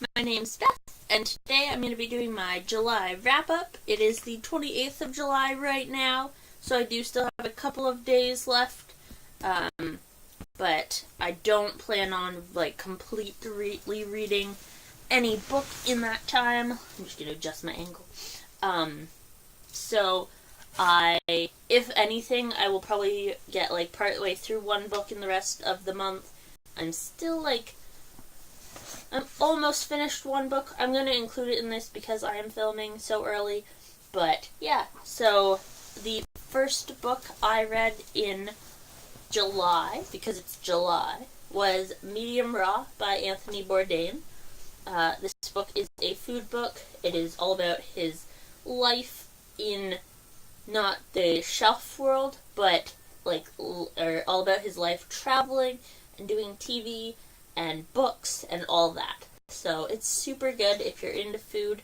My name's Beth, and today I'm going to be doing my July wrap-up. It is the 28th of July right now, so I do still have a couple of days left, but I don't plan on, completely reading any book in that time. I'm just going to adjust my angle. If anything, I will probably get, partway through one book in the rest of the month. I'm almost finished one book. I'm going to include it in this because I am filming so early. But, yeah. So, the first book I read in July, because it's July, was Medium Raw by Anthony Bourdain. This book is a food book. It is all about his life in not the shelf world, but all about his life traveling and doing TV and books and all that. So it's super good if you're into food.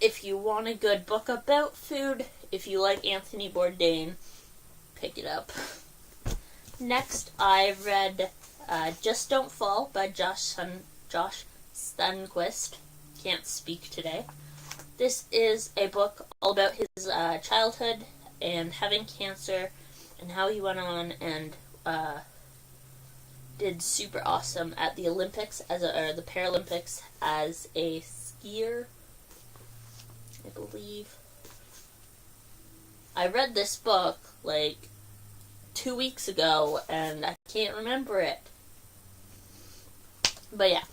If you want a good book about food, if you like Anthony Bourdain, pick it up. Next, I read Just Don't Fall by Josh Sundquist. Can't speak today. This is a book all about his childhood and having cancer and how he went on and did super awesome at the Olympics or the Paralympics as a skier, I believe. I read this book 2 weeks ago and I can't remember it. But yeah,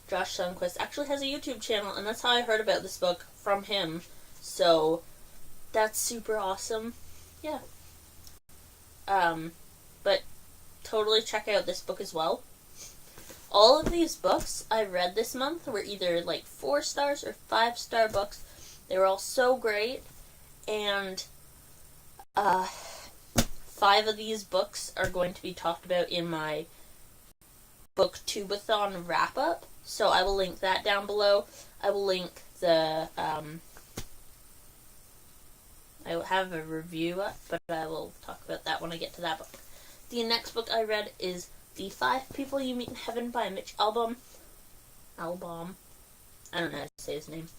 Josh Sundquist actually has a YouTube channel, and that's how I heard about this book, from him. So that's super awesome. Yeah. But totally check out this book as well. All of these books I read this month were either 4-star or 5-star books. They were all so great, and 5 of these books are going to be talked about in my booktubeathon wrap-up, so I will link that down below. I will link the, I will have a review up, but I will talk about that when I get to that book. The next book I read is The 5 People You Meet in Heaven by Mitch Albom. I don't know how to say his name.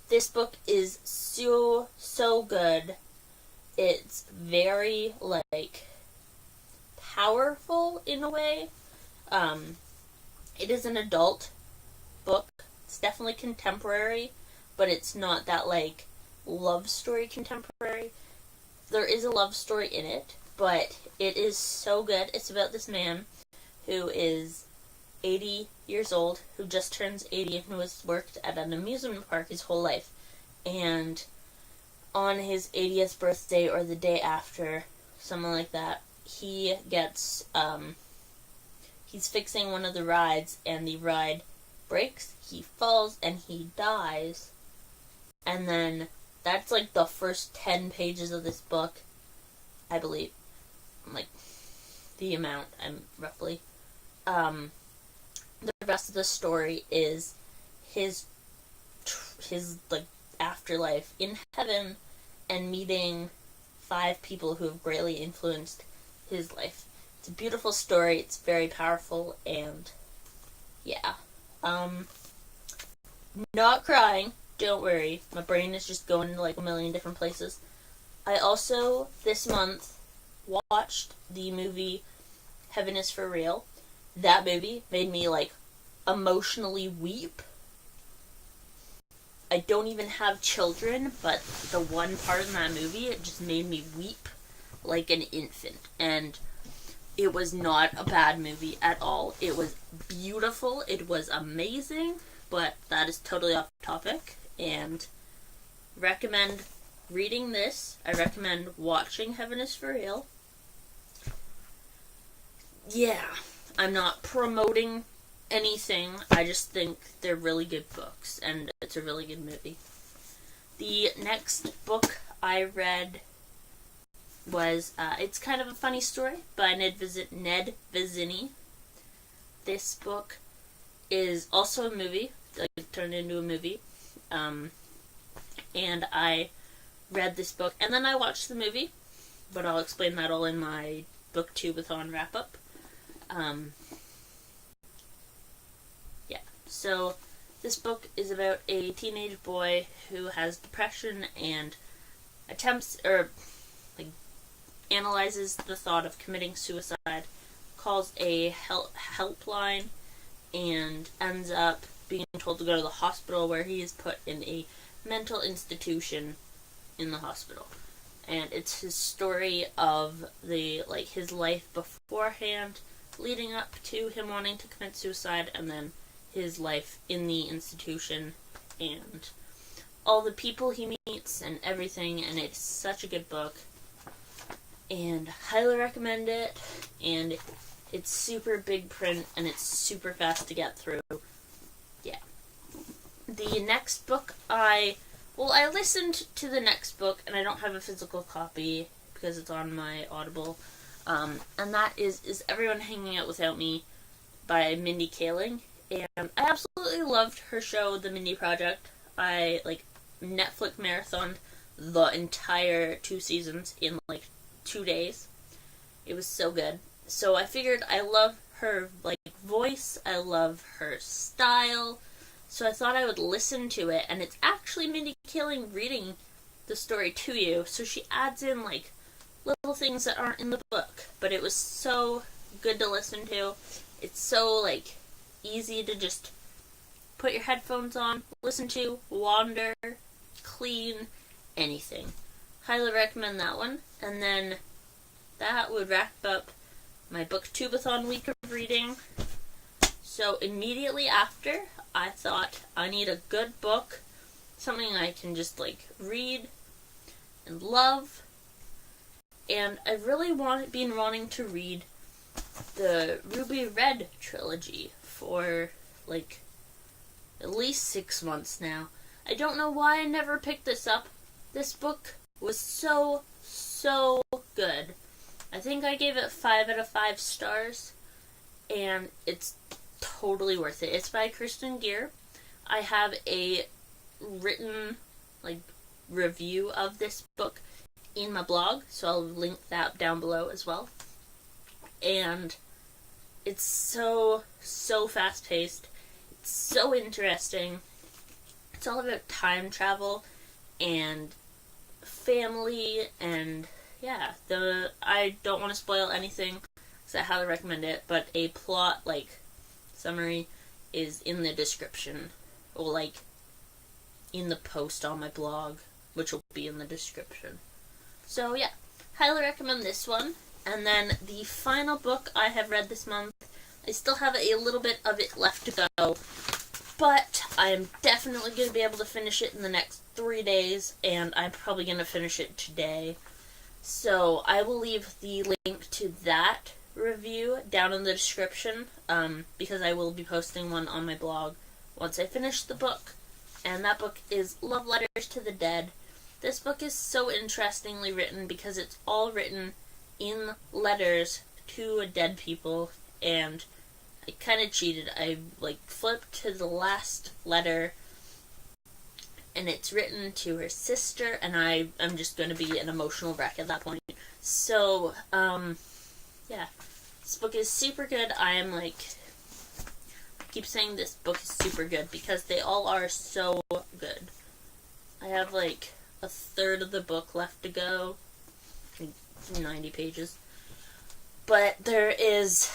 This book is so good. It's very, powerful in a way. It is an adult book. It's definitely contemporary, but it's not that, love story contemporary. There is a love story in it, but it is so good. It's about this man who is 80 years old, who just turns 80, and who has worked at an amusement park his whole life. And on his 80th birthday, or the day after, something like that, he gets, he's fixing one of the rides, and the ride breaks, he falls, and he dies. And then that's the first 10 pages of this book, I believe. The amount, roughly. The rest of the story is his afterlife in heaven and meeting 5 people who have greatly influenced his life. It's a beautiful story, it's very powerful, and yeah. Not crying, don't worry. My brain is just going to a million different places. I also, this month, watched the movie Heaven is for Real. That movie made me, emotionally weep. I don't even have children, but the one part in that movie, it just made me weep like an infant. And it was not a bad movie at all. It was beautiful. It was amazing, but that is totally off topic. And recommend reading this. I recommend watching Heaven is for Real. Yeah, I'm not promoting anything. I just think they're really good books, and it's a really good movie. The next book I read was, it's kind of a funny story, by Ned Vizzini. This book is also a movie, turned into a movie, and I read this book, and then I watched the movie, but I'll explain that all in my booktubeathon wrap-up. Yeah. So this book is about a teenage boy who has depression and attempts, or like analyzes the thought of committing suicide, calls a helpline, and ends up being told to go to the hospital, where he is put in a mental institution in the hospital. And it's his story of his life beforehand, leading up to him wanting to commit suicide, and then his life in the institution, and all the people he meets and everything. And it's such a good book, and highly recommend it. And it's super big print, and it's super fast to get through. Yeah. The next book I listened to the next book, and I don't have a physical copy because it's on my Audible, and that is Everyone Hanging Out Without Me by Mindy Kaling. And I absolutely loved her show, The Mindy Project. I, Netflix marathoned the entire 2 seasons in, 2 days. It was so good. So I figured I love her, voice, I love her style, so I thought I would listen to it, and it's actually Mindy Kaling reading the story to you, so she adds in, little things that aren't in the book, but it was so good to listen to. It's so, easy to just put your headphones on, listen to, wander, clean, anything. Highly recommend that one. And then that would wrap up my booktubeathon week of reading. So immediately after, I thought I need a good book, something I can just read and love. And I've really been wanting to read the Ruby Red trilogy for at least 6 months now. I don't know why I never picked this up. This book was so good. I think I gave it 5 out of 5 stars, and it's totally worth it. It's by Kristen Gear. I have a written review of this book in my blog, so I'll link that down below as well. And it's so fast-paced. It's so interesting. It's all about time travel and family, and yeah, I don't want to spoil anything, because I highly recommend it, but a plot, summary is in the description, or, in the post on my blog, which will be in the description. So, yeah, highly recommend this one. And then the final book I have read this month, I still have a little bit of it left to go, but I am definitely going to be able to finish it in the next 3 days, and I'm probably going to finish it today. So I will leave the link to that review down in the description, because I will be posting one on my blog once I finish the book. And that book is Love Letters to the Dead. This book is so interestingly written because it's all written in letters to dead people, and I kind of cheated. I flipped to the last letter, and it's written to her sister, and I'm just going to be an emotional wreck at that point. So, yeah, this book is super good. I keep saying this book is super good because they all are so good. I have a third of the book left to go. 90 pages. But there is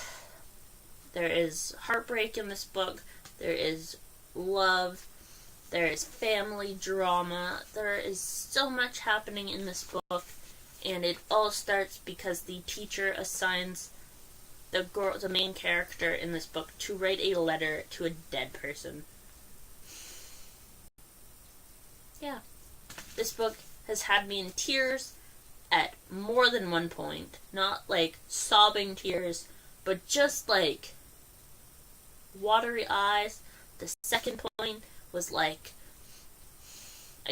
heartbreak in this book. There is love. There is family drama. There is so much happening in this book, and it all starts because the teacher assigns the main character in this book to write a letter to a dead person. Yeah. This book has had me in tears at more than one point. Not sobbing tears, but just watery eyes. The second point was I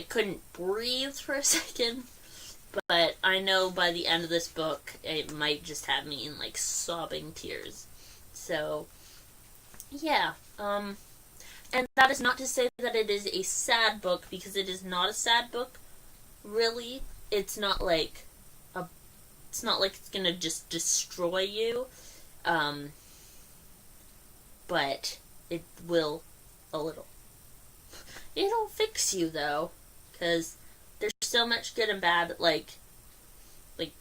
couldn't breathe for a second, but I know by the end of this book it might just have me in sobbing tears. So yeah, and that is not to say that it is a sad book, because it is not a sad book, really. It's not it's not it's gonna just destroy you, but it will a little. It'll fix you, though, because there's so much good and bad, like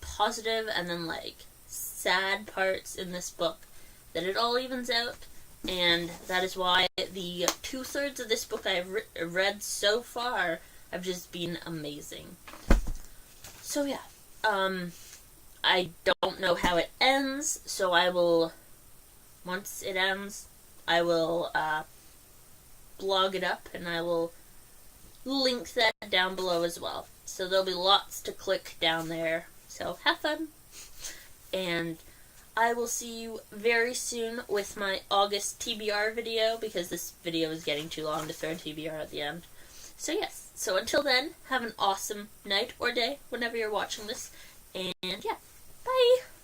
positive and then, like, sad parts in this book, that it all evens out, and that is why the 2/3 of this book I've read so far have just been amazing. So yeah, I don't know how it ends, so I will, once it ends, I will blog it up, and I will link that down below as well. So there'll be lots to click down there, so have fun. And I will see you very soon with my August TBR video, because this video is getting too long to throw TBR at the end. So yes, so until then, have an awesome night or day whenever you're watching this, and yeah, bye!